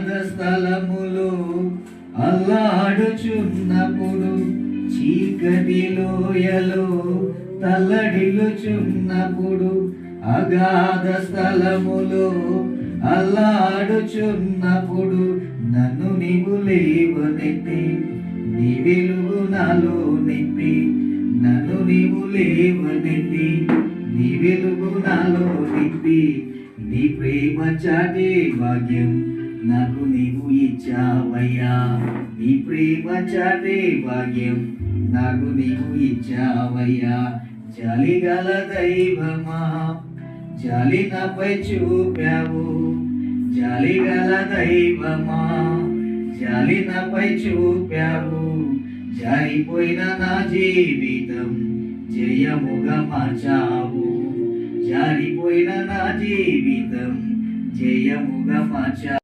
అగాధ స్థలములో అల్లాడుచున్నప్పుడు, చీకటి లోయలో తల్లడిల్లుచున్నప్పుడు, అగాధ స్థలములో అల్లాడుచున్నప్పుడు నన్ను నీవు లేవనెత్తి నీ వెలుగు నాలో నింపి, నన్ను నీవు లేవనెత్తి నీ వెలుగు నాలో నింపి, నీ ప్రేమ చాటే భాగ్యం నాకు నీవు ఇచ్చావయ్యా. నీ ప్రేమ చాటే భాగ్యం నాకు నీవు ఇచ్చావయ్యా. జాలిగల దైవమా, జాలి నాపై చూపావు. జాలిగల దైవమా, జాలి నాపై చూపావు. జారిపోయిన నా జీవితం జయముగా మార్చావు. జారిపోయిన నా జీవితం జయముగా మార్చావు.